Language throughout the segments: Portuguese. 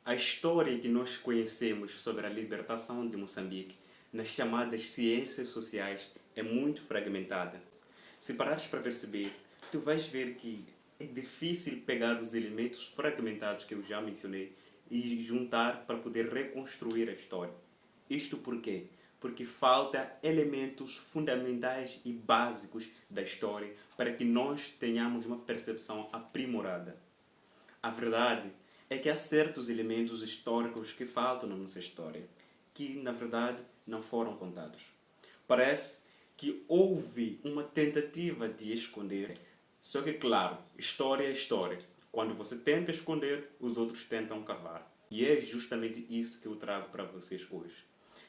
A história que nós conhecemos sobre a libertação de Moçambique nas chamadas ciências sociais é muito fragmentada. Se parares para perceber, tu vais ver que é difícil pegar os elementos fragmentados que eu já mencionei e juntar para poder reconstruir a história. Isto por quê? Porque falta elementos fundamentais e básicos da história para que nós tenhamos uma percepção aprimorada. A verdade é que há certos elementos históricos que faltam na nossa história, que na verdade não foram contados. Parece que houve uma tentativa de esconder, só que claro, história é história. Quando você tenta esconder, os outros tentam cavar. E é justamente isso que eu trago para vocês hoje.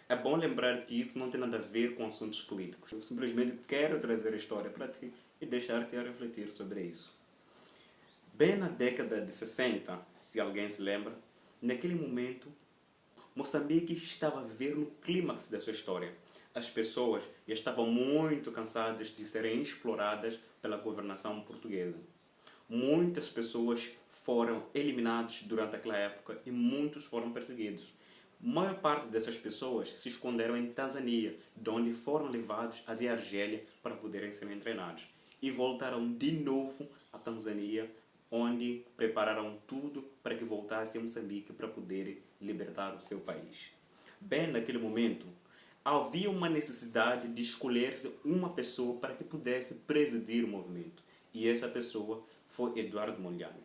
É bom lembrar que isso não tem nada a ver com assuntos políticos. Eu simplesmente quero trazer a história para ti e deixar-te a refletir sobre isso. Bem na década de 60, se alguém se lembra, naquele momento, Moçambique estava a viver no clímax da sua história. As pessoas já estavam muito cansadas de serem exploradas pela governação portuguesa. Muitas pessoas foram eliminadas durante aquela época e muitos foram perseguidos. A maior parte dessas pessoas se esconderam em Tanzânia, de onde foram levados até Argélia para poderem ser treinados. E voltaram de novo à Tanzânia, onde prepararam tudo para que voltassem a Moçambique para poderem libertar o seu país. Bem naquele momento, havia uma necessidade de escolher-se uma pessoa para que pudesse presidir o movimento. E essa pessoa foi Eduardo Mondlane.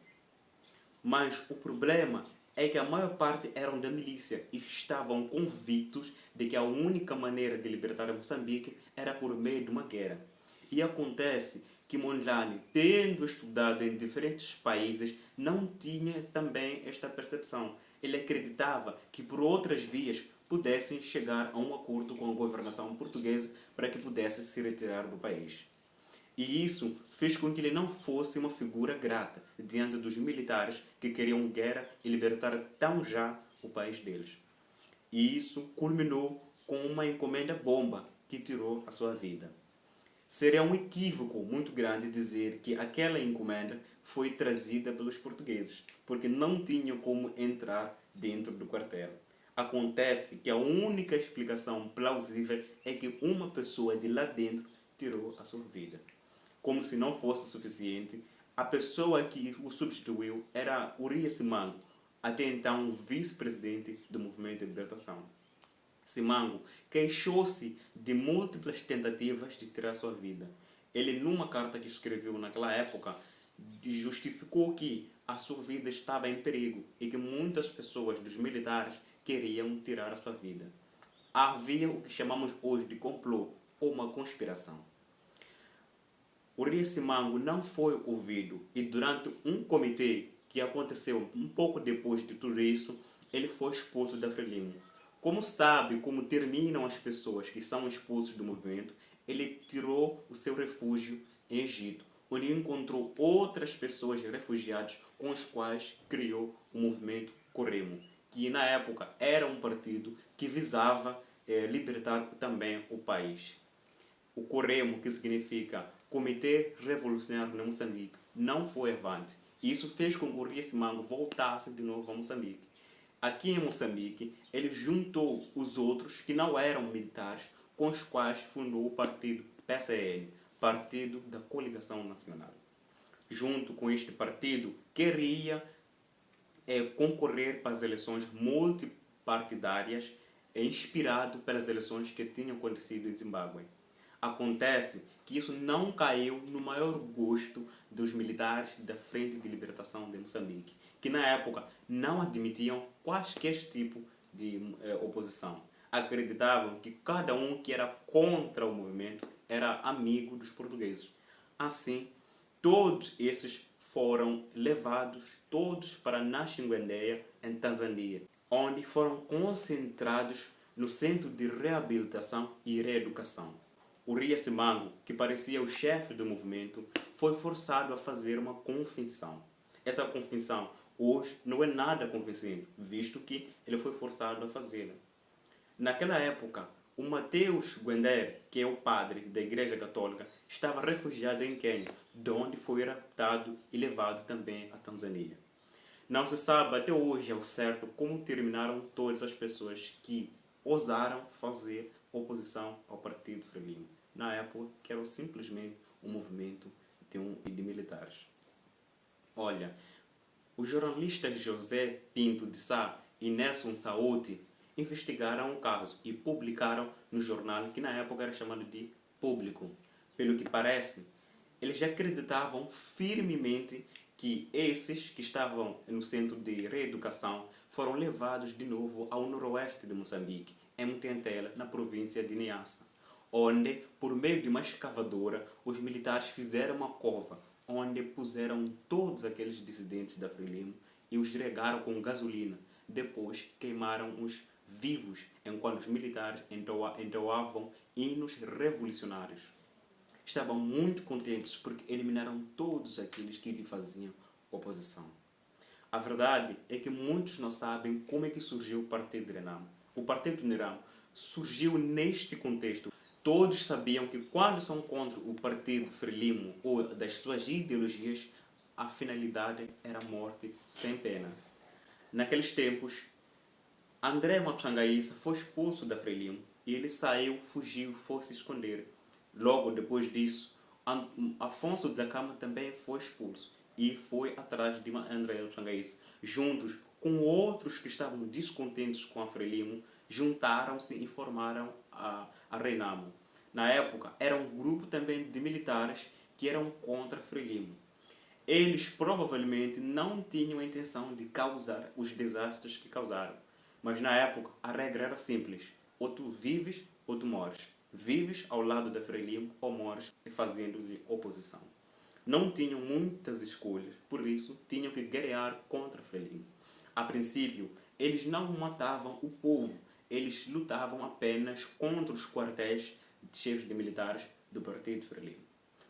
Mas o problema é que a maior parte eram da milícia e estavam convictos de que a única maneira de libertar Moçambique era por meio de uma guerra. E acontece que Mondlane, tendo estudado em diferentes países, não tinha também esta percepção. Ele acreditava que por outras vias pudessem chegar a um acordo com a governação portuguesa para que pudesse se retirar do país. E isso fez com que ele não fosse uma figura grata diante dos militares que queriam guerra e libertar tão já o país deles. E isso culminou com uma encomenda bomba que tirou a sua vida. Seria um equívoco muito grande dizer que aquela encomenda foi trazida pelos portugueses, porque não tinham como entrar dentro do quartel. Acontece que a única explicação plausível é que uma pessoa de lá dentro tirou a sua vida. Como se não fosse suficiente, a pessoa que o substituiu era Urias Simango, até então vice-presidente do Movimento de Libertação. Simango queixou-se de múltiplas tentativas de tirar sua vida. Ele, numa carta que escreveu naquela época, justificou que a sua vida estava em perigo e que muitas pessoas dos militares queriam tirar a sua vida. Havia o que chamamos hoje de complô ou uma conspiração. Urias Simango não foi ouvido e durante um comitê que aconteceu um pouco depois de tudo isso, ele foi expulso da Frelimo. Como sabe como terminam as pessoas que são expulsas do movimento, ele tirou o seu refúgio em Egito, onde encontrou outras pessoas refugiadas com as quais criou o movimento Coremo, que na época era um partido que visava libertar também o país. O Coremo, que significa Comitê Revolucionário de Moçambique, não foi avante. Isso fez com que o Urias Simango voltasse de novo a Moçambique. Aqui em Moçambique, ele juntou os outros que não eram militares, com os quais fundou o partido PCN, Partido da Coligação Nacional. Junto com este partido, queria concorrer para as eleições multipartidárias, inspirado pelas eleições que tinham acontecido em Zimbábue. Acontece que isso não caiu no maior gosto dos militares da Frente de Libertação de Moçambique, que na época não admitiam quaisquer tipo de oposição. Acreditavam que cada um que era contra o movimento era amigo dos portugueses. Assim, todos esses foram levados todos para Nachingwea, em Tanzânia, onde foram concentrados no Centro de Reabilitação e Reeducação. Urias Simango, que parecia o chefe do movimento, foi forçado a fazer uma confissão. Essa confissão hoje não é nada convincente, visto que ele foi forçado a fazê-la. Naquela época, o Mateus Gwender, que é o padre da Igreja Católica, estava refugiado em Quênia, de onde foi raptado e levado também à Tanzânia. Não se sabe até hoje ao certo como terminaram todas as pessoas que ousaram fazer oposição ao Partido Frelimo, na época que era simplesmente um movimento de militares. Olha, os jornalistas José Pinto de Sá e Nelson Saúde investigaram o caso e publicaram no jornal que na época era chamado de Público. Pelo que parece, eles acreditavam firmemente que esses que estavam no centro de reeducação foram levados de novo ao noroeste de Moçambique, em Mutentela, na província de Niassa, onde, por meio de uma escavadora, os militares fizeram uma cova, onde puseram todos aqueles dissidentes da Frelimo e os regaram com gasolina. Depois queimaram-os vivos, enquanto os militares entoavam hinos revolucionários. Estavam muito contentes porque eliminaram todos aqueles que lhe faziam oposição. A verdade é que muitos não sabem como é que surgiu o Partido Renamo. O Partido Renamo surgiu neste contexto. Todos sabiam que quando são contra o Partido Frelimo ou das suas ideologias, a finalidade era morte sem pena. Naqueles tempos, André Mapsangaíça foi expulso da Frelimo e ele saiu, fugiu, foi se esconder. Logo depois disso, Afonso da Cama também foi expulso e foi atrás de André Mapsangaíça. Juntos com outros que estavam descontentes com a Frelimo, juntaram-se e formaram a Renamo. Na época, era um grupo também de militares que eram contra a Frelimo. Eles provavelmente não tinham a intenção de causar os desastres que causaram. Mas na época, a regra era simples. Ou tu vives ou tu morres. Vives ao lado da Frelimo ou morres fazendo-lhe oposição. Não tinham muitas escolhas, por isso tinham que guerrear contra a Frelimo. A princípio, eles não matavam o povo, eles lutavam apenas contra os quartéis de chefes de militares do Partido Frelimo.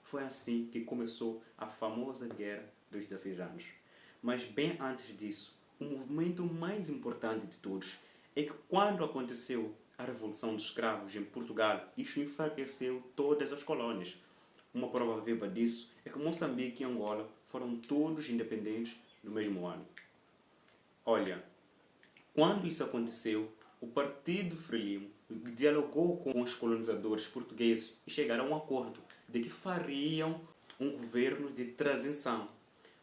Foi assim que começou a famosa Guerra dos 16 anos. Mas bem antes disso, o movimento mais importante de todos é que quando aconteceu a Revolução dos Escravos em Portugal, isso enfraqueceu todas as colônias. Uma prova viva disso é que Moçambique e Angola foram todos independentes no mesmo ano. Olha, quando isso aconteceu, o Partido Frelimo dialogou com os colonizadores portugueses e chegaram a um acordo de que fariam um governo de transição.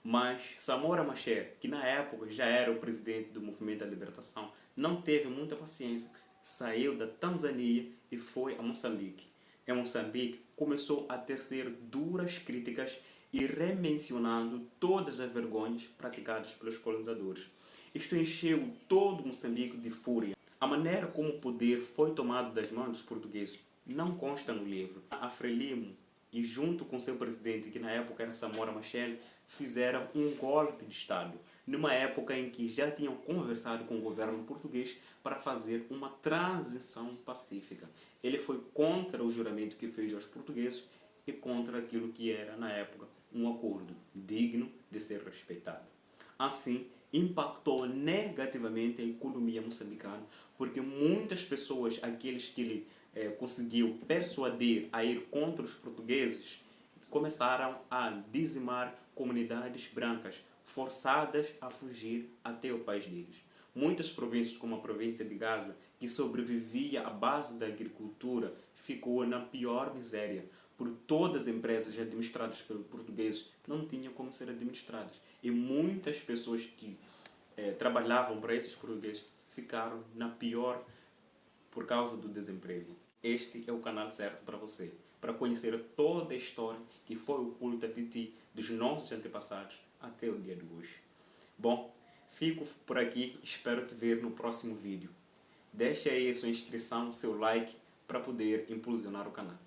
Mas Samora Machel, que na época já era o presidente do Movimento da Libertação, não teve muita paciência, saiu da Tanzânia e foi a Moçambique. Em Moçambique, começou a tecer duras críticas e remencionando todas as vergonhas praticadas pelos colonizadores. Isto encheu todo Moçambique de fúria. A maneira como o poder foi tomado das mãos dos portugueses não consta no livro. A Frelimo, e junto com seu presidente, que na época era Samora Machel, fizeram um golpe de Estado, numa época em que já tinham conversado com o governo português para fazer uma transição pacífica. Ele foi contra o juramento que fez aos portugueses e contra aquilo que era, na época, um acordo digno de ser respeitado. Assim, impactou negativamente a economia moçambicana, porque muitas pessoas, aqueles que ele conseguiu persuadir a ir contra os portugueses, começaram a dizimar comunidades brancas, forçadas a fugir até o país deles. Muitas províncias, como a província de Gaza, que sobrevivia à base da agricultura, ficou na pior miséria, porque todas as empresas administradas pelos portugueses não tinham como ser administradas. E muitas pessoas que trabalhavam para esses portugueses ficaram na pior por causa do desemprego. Este é o canal certo para você, para conhecer toda a história que foi oculta de ti, dos nossos antepassados, até o dia de hoje. Bom, fico por aqui, espero te ver no próximo vídeo. Deixe aí a sua inscrição, seu like, para poder impulsionar o canal.